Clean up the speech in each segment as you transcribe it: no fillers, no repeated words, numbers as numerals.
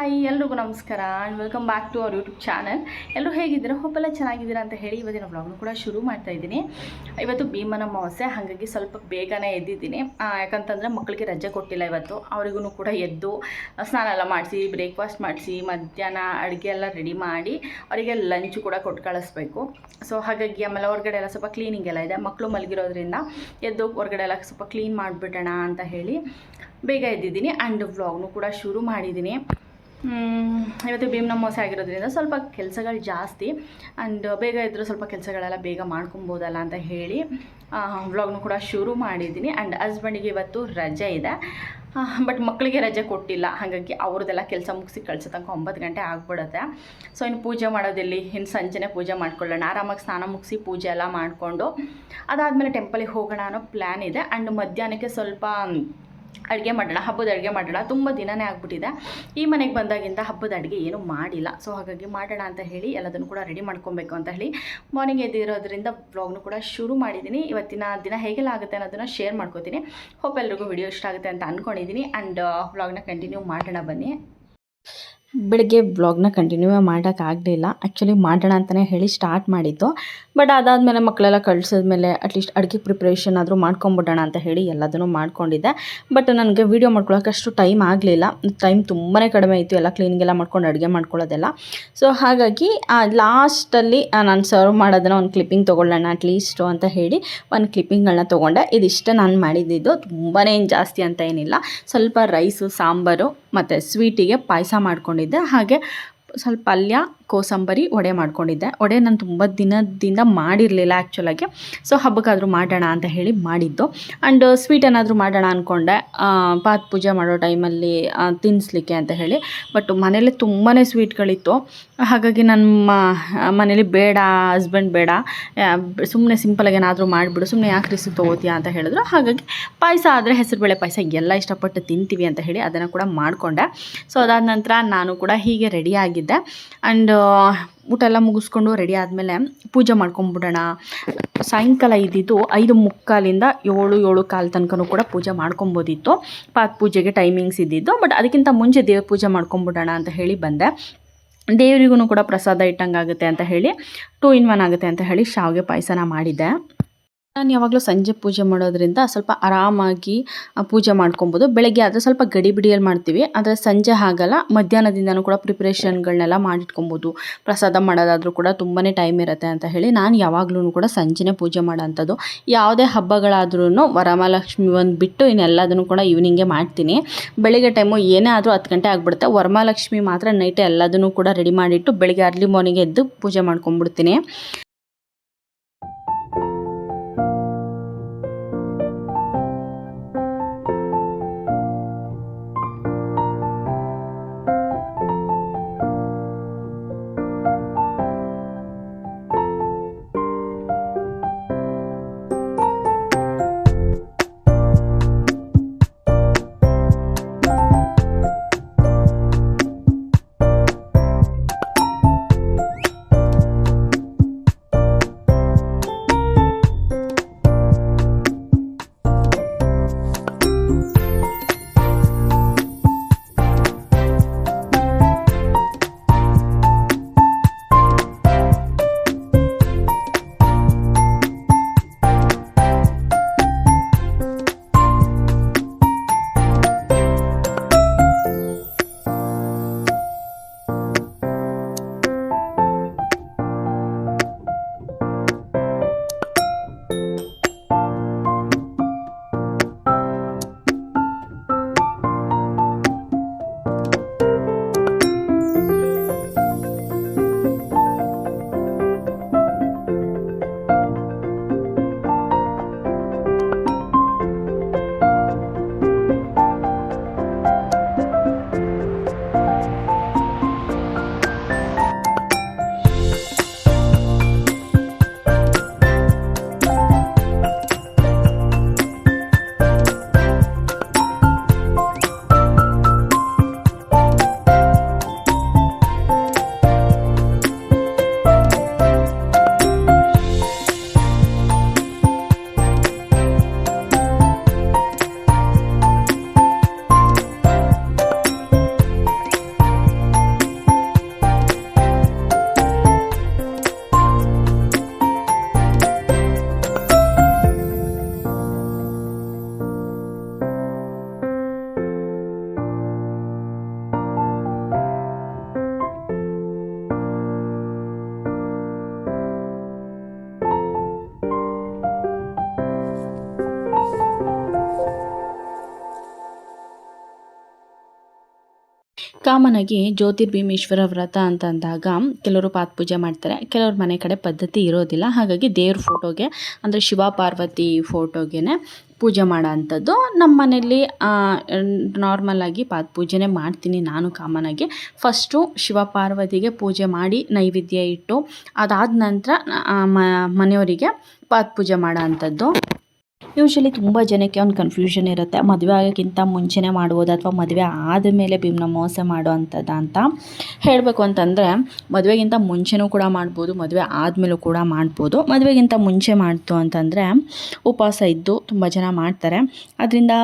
Hi ಎಲ್ರಿಗೂ ನಮಸ್ಕಾರ and welcome back to our YouTube channel. ಎಲ್ಲರೂ ಹೇಗಿದ್ದೀರಾ? ಹೋಪೆಲ್ಲ ಚೆನ್ನಾಗಿದ್ದೀರಾ ಅಂತ ಹೇಳಿ ಇವತ್ತಿನ ವ್ಲಾಗ್ನು ಕೂಡ ಶುರು ಮಾಡ್ತಾ ಇದ್ದೀನಿ. ಇವತ್ತು ಭೀಮನ ಅಮಾವಾಸ್ಯೆ, ಹಾಗಾಗಿ ಸ್ವಲ್ಪ ಬೇಗನೆ ಎದ್ದಿದ್ದೀನಿ. ಯಾಕಂತಂದರೆ ಮಕ್ಕಳಿಗೆ ರಜೆ ಕೊಟ್ಟಿಲ್ಲ ಇವತ್ತು. ಅವರಿಗೂ ಕೂಡ ಎದ್ದು ಸ್ನಾನ ಎಲ್ಲ ಮಾಡಿಸಿ, ಬ್ರೇಕ್ಫಾಸ್ಟ್ ಮಾಡಿಸಿ, ಮಧ್ಯಾಹ್ನ ಅಡುಗೆ ಎಲ್ಲ ರೆಡಿ ಮಾಡಿ ಅವರಿಗೆ ಲಂಚ್ ಕೂಡ ಕೊಟ್ಟು ಕಳಿಸ್ಬೇಕು. ಸೊ ಹಾಗಾಗಿ ಆಮೇಲೆ ಹೊರಗಡೆ ಎಲ್ಲ ಸ್ವಲ್ಪ ಕ್ಲೀನಿಂಗ್ ಎಲ್ಲ ಇದೆ. ಮಕ್ಕಳು ಮಲಗಿರೋದ್ರಿಂದ ಎದ್ದು ಹೊರಗಡೆ ಎಲ್ಲ ಸ್ವಲ್ಪ ಕ್ಲೀನ್ ಮಾಡಿಬಿಡೋಣ ಅಂತ ಹೇಳಿ ಬೇಗ ಎದ್ದಿದ್ದೀನಿ. ಆ್ಯಂಡ್ ವ್ಲಾಗ್ನು ಕೂಡ ಶುರು ಮಾಡಿದ್ದೀನಿ. ಇವತ್ತು ಭೀಮನ ಅಮಾವಾಸ್ಯೆ ಆಗಿರೋದ್ರಿಂದ ಸ್ವಲ್ಪ ಕೆಲಸಗಳು ಜಾಸ್ತಿ. ಆ್ಯಂಡ್ ಬೇಗ ಇದ್ದರೂ ಸ್ವಲ್ಪ ಕೆಲಸಗಳೆಲ್ಲ ಬೇಗ ಮಾಡ್ಕೊಬೋದಲ್ಲ ಅಂತ ಹೇಳಿ ವ್ಲಾಗ್ನು ಕೂಡ ಶುರು ಮಾಡಿದ್ದೀನಿ. ಆ್ಯಂಡ್ ಹಸ್ಬೆಂಡಿಗೆ ಇವತ್ತು ರಜೆ ಇದೆ, ಬಟ್ ಮಕ್ಕಳಿಗೆ ರಜೆ ಕೊಟ್ಟಿಲ್ಲ. ಹಾಗಾಗಿ ಅವ್ರದ್ದೆಲ್ಲ ಕೆಲಸ ಮುಗಿಸಿ ಕಳಿಸೋ ತನಕ 9 ಗಂಟೆ ಆಗಿಬಿಡುತ್ತೆ. ಸೊ ಇನ್ನು ಪೂಜೆ ಮಾಡೋದಿಲ್ಲಿ, ಇನ್ನು ಸಂಜೆನೇ ಪೂಜೆ ಮಾಡ್ಕೊಳ್ಳೋಣ. ಆರಾಮಾಗಿ ಸ್ನಾನ ಮುಗಿಸಿ ಪೂಜೆ ಎಲ್ಲ ಮಾಡಿಕೊಂಡು ಅದಾದಮೇಲೆ ಟೆಂಪಲಿಗೆ ಹೋಗೋಣ ಅನ್ನೋ ಪ್ಲ್ಯಾನ್ ಇದೆ. ಆ್ಯಂಡ್ ಮಧ್ಯಾಹ್ನಕ್ಕೆ ಸ್ವಲ್ಪ ಅಡುಗೆ ಮಾಡೋಣ, ಹಬ್ಬದ ಅಡುಗೆ ಮಾಡೋಣ. ತುಂಬ ದಿನವೇ ಆಗಿಬಿಟ್ಟಿದೆ. ಈ ಮನೆಗೆ ಬಂದಾಗಿಂದ ಹಬ್ಬದ ಅಡುಗೆ ಏನೂ ಮಾಡಿಲ್ಲ. ಸೊ ಹಾಗಾಗಿ ಮಾಡೋಣ ಅಂತ ಹೇಳಿ ಎಲ್ಲದನ್ನು ಕೂಡ ರೆಡಿ ಮಾಡ್ಕೊಬೇಕು ಅಂತ ಹೇಳಿ ಮಾರ್ನಿಂಗ್ ಎದ್ದಿರೋದ್ರಿಂದ ವ್ಲಾಗ್ನು ಕೂಡ ಶುರು ಮಾಡಿದ್ದೀನಿ. ಇವತ್ತಿನ ದಿನ ಹೇಗೆಲ್ಲ ಆಗುತ್ತೆ ಅನ್ನೋದನ್ನು ಶೇರ್ ಮಾಡ್ಕೋತೀನಿ. ಹೋಪ್ ಎಲ್ರಿಗೂ ವಿಡಿಯೋ ಇಷ್ಟ ಆಗುತ್ತೆ ಅಂತ ಅಂದ್ಕೊಂಡಿದ್ದೀನಿ. ಆ್ಯಂಡ್ ವ್ಲಾಗ್ನ ಕಂಟಿನ್ಯೂ ಮಾಡೋಣ ಬನ್ನಿ. ಬೆಳಗ್ಗೆ ವ್ಲಾಗ್ನ ಕಂಟಿನ್ಯೂ ಮಾಡೋಕ್ಕಾಗಲಿಲ್ಲ. ಆ್ಯಕ್ಚುಲಿ ಮಾಡೋಣ ಅಂತಲೇ ಹೇಳಿ ಸ್ಟಾರ್ಟ್ ಮಾಡಿದ್ದು, ಬಟ್ ಅದಾದಮೇಲೆ ಮಕ್ಕಳೆಲ್ಲ ಕಳಿಸಿದ್ಮೇಲೆ ಅಟ್ಲೀಸ್ಟ್ ಅಡುಗೆ ಪ್ರಿಪ್ರೇಷನ್ ಆದರೂ ಮಾಡ್ಕೊಂಬಿಡೋಣ ಅಂತ ಹೇಳಿ ಎಲ್ಲದನ್ನು ಮಾಡ್ಕೊಂಡಿದ್ದೆ. ಬಟ್ ನನಗೆ ವೀಡಿಯೋ ಮಾಡ್ಕೊಳ್ಳೋಕೆ ಅಷ್ಟು ಟೈಮ್ ಆಗಲಿಲ್ಲ. ಟೈಮ್ ತುಂಬಾ ಕಡಿಮೆ ಇತ್ತು, ಎಲ್ಲ ಕ್ಲೀನಿಂಗೆಲ್ಲ ಮಾಡ್ಕೊಂಡು ಅಡುಗೆ ಮಾಡ್ಕೊಳ್ಳೋದೆಲ್ಲ. ಸೊ ಹಾಗಾಗಿ ಲಾಸ್ಟಲ್ಲಿ ನಾನು ಸರ್ವ್ ಮಾಡೋದನ್ನ ಒಂದು ಕ್ಲಿಪ್ಪಿಂಗ್ ತೊಗೊಳ್ಳೋಣ ಅಟ್ಲೀಸ್ಟು ಅಂತ ಹೇಳಿ ಒಂದು ಕ್ಲಿಪ್ಪಿಂಗ್ಗಳನ್ನ ತೊಗೊಂಡೆ. ಇದಿಷ್ಟೇ ನಾನು ಮಾಡಿದ್ದು, ತುಂಬಾ ಏನು ಜಾಸ್ತಿ ಅಂತ ಏನಿಲ್ಲ. ಸ್ವಲ್ಪ ರೈಸು, ಸಾಂಬಾರು ಮತ್ತು ಸ್ವೀಟಿಗೆ ಪಾಯಸ ಮಾಡ್ಕೊಂಡಿದ್ದೆ. ಹಾಗೆ ಸ್ವಲ್ಪ ಪಲ್ಯ, ಕೋಸಂಬರಿ, ವಡೆ ಮಾಡ್ಕೊಂಡಿದ್ದೆ. ವಡೆ ನಾನು ತುಂಬ ದಿನದಿಂದ ಮಾಡಿರಲಿಲ್ಲ ಆ್ಯಕ್ಚುಲಾಗಿ. ಸೊ ಹಬ್ಬಕ್ಕಾದರೂ ಮಾಡೋಣ ಅಂತ ಹೇಳಿ ಮಾಡಿದ್ದು. ಆ್ಯಂಡ್ ಸ್ವೀಟ್ ಏನಾದರೂ ಮಾಡೋಣ ಅಂದ್ಕೊಂಡೆ ಪಾತ್ ಪೂಜೆ ಮಾಡೋ ಟೈಮಲ್ಲಿ ತಿನ್ನಿಸ್ಲಿಕ್ಕೆ ಅಂತ ಹೇಳಿ. ಬಟ್ ಮನೇಲಿ ತುಂಬಾ ಸ್ವೀಟ್ಗಳಿತ್ತು. ಹಾಗಾಗಿ ನಮ್ಮ ಮನೇಲಿ ಬೇಡ, ಹಸ್ಬೆಂಡ್ ಬೇಡ, ಸುಮ್ಮನೆ ಸಿಂಪಲಾಗಿ ಏನಾದರೂ ಮಾಡಿಬಿಡು, ಸುಮ್ಮನೆ ಯಾಕೆ ರಿಸ್ಕ್ ತೊಗೋತೀಯ ಅಂತ ಹೇಳಿದ್ರು. ಹಾಗಾಗಿ ಪಾಯಸ ಆದರೆ ಹೆಸರುಬೇಳೆ ಪಾಯಸ ಎಲ್ಲ ಇಷ್ಟಪಟ್ಟು ತಿಂತೀವಿ ಅಂತ ಹೇಳಿ ಅದನ್ನು ಕೂಡ ಮಾಡಿಕೊಂಡೆ. ಸೊ ಅದಾದ ನಂತರ ನಾನು ಕೂಡ ಹೀಗೆ ರೆಡಿಯಾಗಿದ್ದೆ. ಆ್ಯಂಡ್ ಊಟ ಎಲ್ಲ ಮುಗಿಸ್ಕೊಂಡು ರೆಡಿ ಆದಮೇಲೆ ಪೂಜೆ ಮಾಡ್ಕೊಂಬಿಡೋಣ. ಸಾಯಂಕಾಲ ಇದ್ದಿದ್ದು 5:45ರಿಂದ 7:15 ತನಕ ಕೂಡ ಪೂಜೆ ಮಾಡ್ಕೊಬೋದಿತ್ತು. ಪಾತ್ ಪೂಜೆಗೆ ಟೈಮಿಂಗ್ಸ್ ಇದ್ದಿದ್ದು. ಬಟ್ ಅದಕ್ಕಿಂತ ಮುಂಚೆ ದೇವ್ರ ಪೂಜೆ ಮಾಡ್ಕೊಂಬಿಡೋಣ ಅಂತ ಹೇಳಿ ಬಂದೆ. ದೇವರಿಗೂ ಕೂಡ ಪ್ರಸಾದ ಇಟ್ಟಂಗೆ ಆಗುತ್ತೆ ಅಂತ ಹೇಳಿ 2 in 1 ಆಗುತ್ತೆ ಅಂತ ಹೇಳಿ ಶಾವಿಗೆ ಪಾಯಸನ ಮಾಡಿದ್ದೆ. ನಾನು ಯಾವಾಗಲೂ ಸಂಜೆ ಪೂಜೆ ಮಾಡೋದ್ರಿಂದ ಸ್ವಲ್ಪ ಆರಾಮಾಗಿ ಪೂಜೆ ಮಾಡ್ಕೊಬೋದು. ಬೆಳಗ್ಗೆ ಆದರೆ ಸ್ವಲ್ಪ ಗಡಿಬಿಡಿಯಲ್ಲಿ ಮಾಡ್ತೀವಿ, ಆದರೆ ಸಂಜೆ ಹಾಗಲ್ಲ. ಮಧ್ಯಾಹ್ನದಿಂದನೂ ಕೂಡ ಪ್ರಿಪ್ರೇಷನ್ಗಳನ್ನೆಲ್ಲ ಮಾಡಿಟ್ಕೊಬೋದು. ಪ್ರಸಾದ ಮಾಡೋದಾದರೂ ಕೂಡ ತುಂಬಾ ಟೈಮ್ ಇರುತ್ತೆ ಅಂತ ಹೇಳಿ ನಾನು ಯಾವಾಗಲೂ ಕೂಡ ಸಂಜೆನೇ ಪೂಜೆ ಮಾಡೋಂಥದ್ದು. ಯಾವುದೇ ಹಬ್ಬಗಳಾದ್ರೂ ವರಮಹಾಲಕ್ಷ್ಮಿ ಒಂದು ಬಿಟ್ಟು ಇನ್ನೆಲ್ಲದನ್ನು ಕೂಡ ಈವ್ನಿಂಗೇ ಮಾಡ್ತೀನಿ. ಬೆಳಿಗ್ಗೆ ಟೈಮು ಏನೇ ಆದರೂ 10 ಗಂಟೆ ಆಗಿಬಿಡುತ್ತೆ. ವರಮಹಾಲಕ್ಷ್ಮಿ ಮಾತ್ರ ನೈಟೇ ಎಲ್ಲದನ್ನು ಕೂಡ ರೆಡಿ ಮಾಡಿಟ್ಟು ಬೆಳಿಗ್ಗೆ ಅರ್ಲಿ ಮಾರ್ನಿಂಗ್ ಎದ್ದು ಪೂಜೆ ಮಾಡ್ಕೊಂಬಿಡ್ತೀನಿ. ಕಾಮನ್ ಆಗಿ ಜ್ಯೋತಿರ್ಭೀಮೇಶ್ವರ ವ್ರತ ಅಂತಂದಾಗ ಕೆಲವರು ಪಾತ್ ಪೂಜೆ ಮಾಡ್ತಾರೆ, ಕೆಲವ್ರ ಮನೆ ಕಡೆ ಪದ್ಧತಿ ಇರೋದಿಲ್ಲ. ಹಾಗಾಗಿ ದೇವ್ರ ಫೋಟೋಗೆ ಅಂದರೆ ಶಿವ ಪಾರ್ವತಿ ಫೋಟೋಗೆ ಪೂಜೆ ಮಾಡೋ ಅಂಥದ್ದು. ನಮ್ಮ ಮನೇಲಿ ನಾರ್ಮಲಾಗಿ ಪಾತ್ ಪೂಜೆನೇ ಮಾಡ್ತೀನಿ ನಾನು ಕಾಮನಾಗಿ. ಫಸ್ಟು ಶಿವ ಪಾರ್ವತಿಗೆ ಪೂಜೆ ಮಾಡಿ ನೈವೇದ್ಯ ಇಟ್ಟು ಅದಾದ ನಂತರ ಮನೆಯವರಿಗೆ ಪಾತ್ ಪೂಜೆ ಮಾಡೋ ಅಂಥದ್ದು. ಯೂಶ್ವಲಿ ತುಂಬ ಜನಕ್ಕೆ ಒಂದು ಕನ್ಫ್ಯೂಷನ್ ಇರುತ್ತೆ, ಮದುವೆ ಆಗೋಕ್ಕಿಂತ ಮುಂಚೆನೇ ಮಾಡ್ಬೋದು ಅಥವಾ ಮದುವೆ ಆದಮೇಲೆ ಭೀಮನ ಅಮಾವಾಸ್ಯೆ ಮಾಡೋ ಅಂಥದ್ದು ಅಂತ. ಹೇಳಬೇಕು ಅಂತಂದರೆ ಮದುವೆಗಿಂತ ಮುಂಚೆನೂ ಕೂಡ ಮಾಡ್ಬೋದು, ಮದುವೆ ಆದಮೇಲೂ ಕೂಡ ಮಾಡ್ಬೋದು. ಮದುವೆಗಿಂತ ಮುಂಚೆ ಮಾಡ್ತು ಅಂತಂದರೆ ಉಪವಾಸ ಇದ್ದು ತುಂಬ ಜನ ಮಾಡ್ತಾರೆ. ಅದರಿಂದ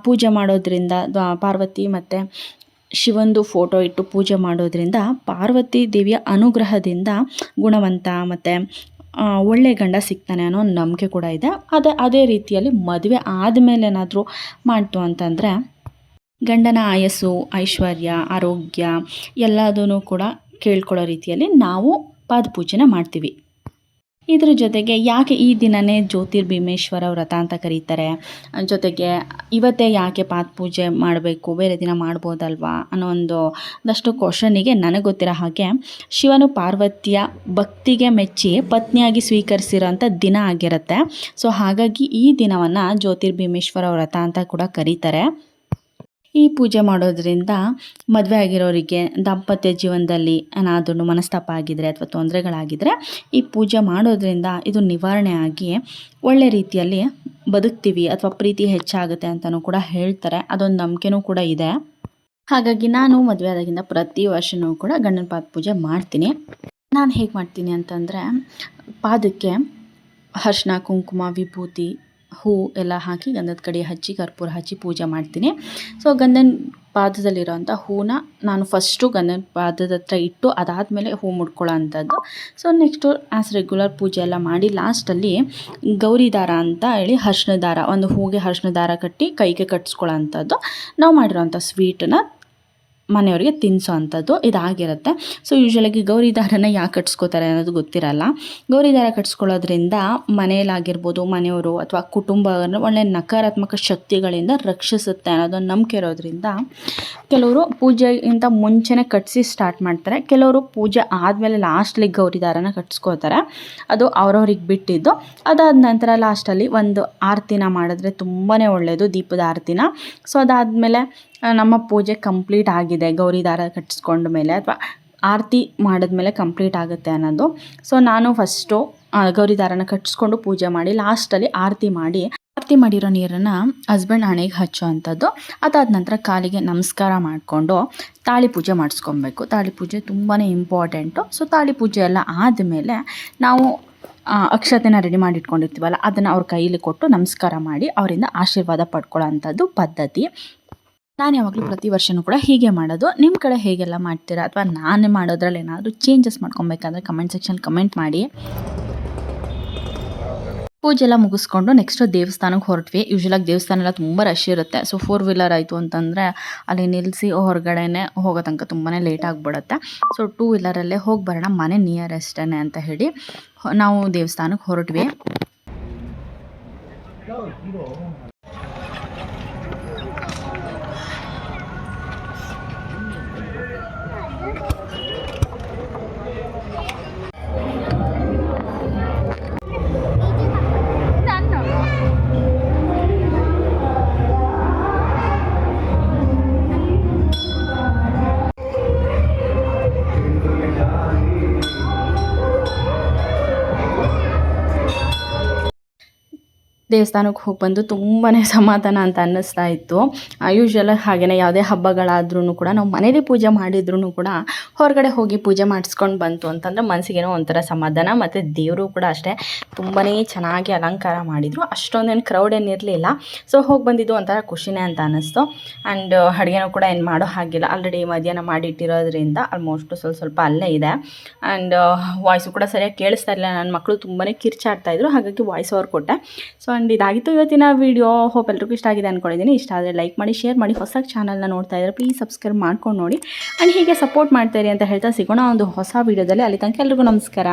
ಪೂಜೆ ಮಾಡೋದ್ರಿಂದ ಪಾರ್ವತಿ ಮತ್ತು ಶಿವಂದು ಫೋಟೋ ಇಟ್ಟು ಪೂಜೆ ಮಾಡೋದ್ರಿಂದ ಪಾರ್ವತಿ ದೇವಿಯ ಅನುಗ್ರಹದಿಂದ ಗುಣವಂತ ಮತ್ತು ಒಳ್ಳೆ ಗಂಡ ಸಿಗ್ತಾನೆ ಅನ್ನೋ ಒಂದು ನಂಬಿಕೆ ಕೂಡ ಇದೆ. ಅದೇ ರೀತಿಯಲ್ಲಿ ಮದುವೆ ಆದಮೇಲೆ ಏನಾದರೂ ಮಾಡ್ತು ಅಂತಂದರೆ ಗಂಡನ ಆಯಸ್ಸು, ಐಶ್ವರ್ಯ, ಆರೋಗ್ಯ ಎಲ್ಲದೂ ಕೂಡ ಕೇಳ್ಕೊಳ್ಳೋ ರೀತಿಯಲ್ಲಿ ನಾವು ಪಾದಪೂಜೆನ ಮಾಡ್ತೀವಿ. ಇದ್ರ ಜೊತೆಗೆ ಯಾಕೆ ಈ ದಿನವೇ ಜ್ಯೋತಿರ್ಭೀಮೇಶ್ವರ ವ್ರತ ಅಂತ ಕರೀತಾರೆ, ಜೊತೆಗೆ ಇವತ್ತೇ ಯಾಕೆ ಪಾತ್ ಪೂಜೆ ಮಾಡಬೇಕು, ಬೇರೆ ದಿನ ಮಾಡ್ಬೋದಲ್ವಾ ಅನ್ನೋ ಒಂದಷ್ಟು ಕ್ವಶನಿಗೆ ನನಗೆ ಗೊತ್ತಿರೋ ಹಾಗೆ ಶಿವನು ಪಾರ್ವತಿಯ ಭಕ್ತಿಗೆ ಮೆಚ್ಚಿ ಪತ್ನಿಯಾಗಿ ಸ್ವೀಕರಿಸಿರೋಂಥ ದಿನ ಆಗಿರುತ್ತೆ. ಸೊ ಹಾಗಾಗಿ ಈ ದಿನವನ್ನು ಜ್ಯೋತಿರ್ಭೀಮೇಶ್ವರ ವ್ರತ ಅಂತ ಕೂಡ ಕರೀತಾರೆ. ಈ ಪೂಜೆ ಮಾಡೋದ್ರಿಂದ ಮದುವೆ ಆಗಿರೋರಿಗೆ ದಾಂಪತ್ಯ ಜೀವನದಲ್ಲಿ ಏನಾದರೂ ಮನಸ್ತಾಪ ಆಗಿದ್ದರೆ ಅಥವಾ ತೊಂದರೆಗಳಾಗಿದ್ದರೆ ಈ ಪೂಜೆ ಮಾಡೋದ್ರಿಂದ ಇದು ನಿವಾರಣೆ ಆಗಿ ಒಳ್ಳೆ ರೀತಿಯಲ್ಲಿ ಬದುಕ್ತೀವಿ ಅಥವಾ ಪ್ರೀತಿ ಹೆಚ್ಚಾಗುತ್ತೆ ಅಂತಲೂ ಕೂಡ ಹೇಳ್ತಾರೆ. ಅದೊಂದು ನಂಬಿಕೆನೂ ಕೂಡ ಇದೆ. ಹಾಗಾಗಿ ನಾನು ಮದುವೆ ಆದಾಗಿಂದ ಪ್ರತಿ ವರ್ಷವೂ ಕೂಡ ಗಂಡನ ಪಾದ ಪೂಜೆ ಮಾಡ್ತೀನಿ. ನಾನು ಹೇಗೆ ಮಾಡ್ತೀನಿ ಅಂತಂದರೆ ಪಾದಕ್ಕೆ ಅರಿಶಿನ, ಕುಂಕುಮ, ವಿಭೂತಿ, ಹೂ ಎಲ್ಲ ಹಾಕಿ ಗಂಧದ ಕಡ್ಡಿ ಹಚ್ಚಿ ಕರ್ಪೂರ ಹಚ್ಚಿ ಪೂಜೆ ಮಾಡ್ತೀನಿ. ಸೊ ಗಂಧನ ಪಾದದಲ್ಲಿರೋಂಥ ಹೂನ ನಾನು ಫಸ್ಟು ಗಂಧನ ಪಾದದ ಹತ್ರ ಇಟ್ಟು ಅದಾದಮೇಲೆ ಹೂ ಮುಡ್ಕೊಳ್ಳೋ ಅಂಥದ್ದು. ಸೊ ನೆಕ್ಸ್ಟು ಆ್ಯಸ್ ರೆಗ್ಯುಲರ್ ಪೂಜೆ ಎಲ್ಲ ಮಾಡಿ ಲಾಸ್ಟಲ್ಲಿ ಗೌರಿ ದಾರ ಅಂತ ಹೇಳಿ ಅರಿಶಿನ ದಾರ, ಒಂದು ಹೂಗೆ ಅರಿಶಿನ ದಾರ ಕಟ್ಟಿ ಕೈಗೆ ಕಟ್ಸ್ಕೊಳ್ಳೋ ಅಂಥದ್ದು. ನಾವು ಮಾಡಿರೋಂಥ ಸ್ವೀಟನ್ನ ಮನೆಯವರಿಗೆ ತಿನ್ನಿಸೋ ಅಂಥದ್ದು ಇದಾಗಿರುತ್ತೆ. ಸೊ ಯೂಶ್ವಲಾಗಿ ಗೌರಿ ದಾರನ ಯಾಕೆ ಕಟ್ಸ್ಕೋತಾರೆ ಅನ್ನೋದು ಗೊತ್ತಿರಲ್ಲ. ಗೌರಿ ದಾರ ಕಟ್ಸ್ಕೊಳ್ಳೋದ್ರಿಂದ ಮನೆಯಲ್ಲಾಗಿರ್ಬೋದು, ಮನೆಯವರು ಅಥವಾ ಕುಟುಂಬವನ್ನು ಒಳ್ಳೆಯ ನಕಾರಾತ್ಮಕ ಶಕ್ತಿಗಳಿಂದ ರಕ್ಷಿಸುತ್ತೆ ಅನ್ನೋದೊಂದು ನಂಬಿಕೆ ಇರೋದ್ರಿಂದ ಕೆಲವರು ಪೂಜೆಗಿಂತ ಮುಂಚೆನೇ ಕಟ್ಟಿಸಿ ಸ್ಟಾರ್ಟ್ ಮಾಡ್ತಾರೆ. ಕೆಲವರು ಪೂಜೆ ಆದಮೇಲೆ ಲಾಸ್ಟಲ್ಲಿ ಗೌರಿ ದಾರನ ಕಟ್ಸ್ಕೋತಾರೆ. ಅದು ಅವ್ರವ್ರಿಗೆ ಬಿಟ್ಟಿದ್ದು. ಅದಾದ ನಂತರ ಲಾಸ್ಟಲ್ಲಿ ಒಂದು ಆರತಿನ ಮಾಡಿದ್ರೆ ತುಂಬಾ ಒಳ್ಳೆಯದು, ದೀಪದ ಆರತಿನ. ಸೊ ಅದಾದಮೇಲೆ ನಮ್ಮ ಪೂಜೆ ಕಂಪ್ಲೀಟ್ ಆಗಿದೆ, ಗೌರಿ ದಾರ ಕಟ್ಟಿಸ್ಕೊಂಡ ಮೇಲೆ ಅಥವಾ ಆರತಿ ಮಾಡಿದ್ಮೇಲೆ ಕಂಪ್ಲೀಟ್ ಆಗುತ್ತೆ ಅನ್ನೋದು. ಸೊ ನಾನು ಫಸ್ಟು ಗೌರಿ ದಾರನ ಕಟ್ಟಿಸ್ಕೊಂಡು ಪೂಜೆ ಮಾಡಿ ಲಾಸ್ಟಲ್ಲಿ ಆರತಿ ಮಾಡಿರೋ ನೀರನ್ನು ಹಸ್ಬೆಂಡ್ ಹಣೆಗೆ ಹಚ್ಚೋ ಅಂಥದ್ದು. ಅದಾದ ನಂತರ ಕಾಲಿಗೆ ನಮಸ್ಕಾರ ಮಾಡಿಕೊಂಡು ತಾಳಿ ಪೂಜೆ ಮಾಡಿಸ್ಕೊಬೇಕು. ತಾಳಿ ಪೂಜೆ ತುಂಬಾ ಇಂಪಾರ್ಟೆಂಟು. ಸೊ ತಾಳಿ ಪೂಜೆ ಎಲ್ಲ ಆದಮೇಲೆ ನಾವು ಅಕ್ಷತೆನ ರೆಡಿ ಮಾಡಿ ಇಟ್ಕೊಂಡಿರ್ತೀವಲ್ಲ ಅದನ್ನು ಅವ್ರ ಕೈಲಿ ಕೊಟ್ಟು ನಮಸ್ಕಾರ ಮಾಡಿ ಅವರಿಂದ ಆಶೀರ್ವಾದ ಪಡ್ಕೊಳ್ಳೋ ಅಂಥದ್ದು ಪದ್ಧತಿ. ನಾನು ಯಾವಾಗಲೂ ಪ್ರತಿ ವರ್ಷವೂ ಕೂಡ ಹೀಗೆ ಮಾಡೋದು. ನಿಮ್ಮ ಕಡೆ ಹೇಗೆಲ್ಲ ಮಾಡ್ತೀರಾ ಅಥವಾ ನಾನೇ ಮಾಡೋದ್ರಲ್ಲಿ ಏನಾದರೂ ಚೇಂಜಸ್ ಮಾಡ್ಕೊಬೇಕಂದ್ರೆ ಕಮೆಂಟ್ ಸೆಕ್ಷನ್ ಕಮೆಂಟ್ ಮಾಡಿ. ಪೂಜೆ ಎಲ್ಲ ಮುಗಿಸ್ಕೊಂಡು ನೆಕ್ಸ್ಟು ದೇವಸ್ಥಾನಕ್ಕೆ ಹೊರಟ್ವಿ. ಯೂಶ್ವಲಾಗಿ ದೇವಸ್ಥಾನ ಎಲ್ಲ ತುಂಬ ರಶ್ ಇರುತ್ತೆ. ಸೊ 4 ವೀಲರ್ ಆಯಿತು ಅಂತಂದರೆ ಅಲ್ಲಿ ನಿಲ್ಲಿಸಿ ಹೊರಗಡೆನೇ ಹೋಗೋ ತನಕ ತುಂಬಾ ಲೇಟ್ ಆಗಿಬಿಡುತ್ತೆ. ಸೊ 2 ವೀಲರಲ್ಲೇ ಹೋಗಿ ಬರೋಣ, ಮನೆ ನಿಯರೆಸ್ಟೇ ಅಂತ ಹೇಳಿ ನಾವು ದೇವಸ್ಥಾನಕ್ಕೆ ಹೊರಟ್ವಿ. ದೇವಸ್ಥಾನಕ್ಕೆ ಹೋಗಿ ಬಂದು ತುಂಬಾ ಸಮಾಧಾನ ಅಂತ ಅನ್ನಿಸ್ತಾ ಇತ್ತು. ಯೂಶ್ವಲಾಗಿ ಹಾಗೆಯೇ ಯಾವುದೇ ಹಬ್ಬಗಳಾದ್ರೂ ಕೂಡ ನಾವು ಮನೇಲಿ ಪೂಜೆ ಮಾಡಿದ್ರೂ ಕೂಡ ಹೊರಗಡೆ ಹೋಗಿ ಪೂಜೆ ಮಾಡಿಸ್ಕೊಂಡು ಬಂತು ಅಂತಂದರೆ ಮನಸ್ಸಿಗೇನೋ ಒಂಥರ ಸಮಾಧಾನ. ಮತ್ತು ದೇವರು ಕೂಡ ಅಷ್ಟೇ ತುಂಬಾ ಚೆನ್ನಾಗಿ ಅಲಂಕಾರ ಮಾಡಿದರು. ಅಷ್ಟೊಂದೇನು ಕ್ರೌಡ್ ಏನಿರಲಿಲ್ಲ. ಸೊ ಹೋಗಿ ಬಂದಿದ್ದು ಒಂಥರ ಖುಷಿನೇ ಅಂತ ಅನ್ನಿಸ್ತು. ಆ್ಯಂಡ್ ಅಡುಗೆನೂ ಕೂಡ ಏನು ಮಾಡೋ ಹಾಗಿಲ್ಲ, ಆಲ್ರೆಡಿ ಮಧ್ಯಾಹ್ನ ಮಾಡಿಟ್ಟಿರೋದ್ರಿಂದ ಆಲ್ಮೋಸ್ಟ್ ಸ್ವಲ್ಪ ಅಲ್ಲೇ ಇದೆ. ಆ್ಯಂಡ್ ವಾಯ್ಸು ಕೂಡ ಸರಿಯಾಗಿ ಕೇಳಿಸ್ತಾ ಇಲ್ಲ. ನನ್ನ ಮಕ್ಕಳು ತುಂಬಾ ಕಿರ್ಚಾಡ್ತಾಯಿದ್ರು, ಹಾಗಾಗಿ ವಾಯ್ಸ್ ಓವರ್ ಕೊಟ್ಟೆ. ಸೊ ಇದಾಗಿತ್ತು ಇವತ್ತಿನ ವೀಡಿಯೋ. ಹೋಪ್ ಎಲ್ರಿಗೂ ಇಷ್ಟ ಆಗಿದೆ ಅಂದ್ಕೊಂಡಿದ್ದೀನಿ. ಇಷ್ಟ ಆದರೆ ಲೈಕ್ ಮಾಡಿ, ಶೇರ್ ಮಾಡಿ. ಹೊಸ ಚಾನಲ್ನ ನೋಡ್ತಾ ಇದ್ದರೆ ಪ್ಲೀಸ್ ಸಬ್ಸ್ಕ್ರೈಬ್ ಮಾಡ್ಕೊಂಡು ನೋಡಿ. ಆ್ಯಂಡ್ ಹೀಗೆ ಸಪೋರ್ಟ್ ಮಾಡ್ತಾಯಿರಿ ಅಂತ ಹೇಳ್ತಾ ಸಿಗೋಣ ಒಂದು ಹೊಸ ವೀಡಿಯೋದಲ್ಲಿ. ಅಲ್ಲಿ ತನಕ ಎಲ್ರಿಗೂ ನಮಸ್ಕಾರ.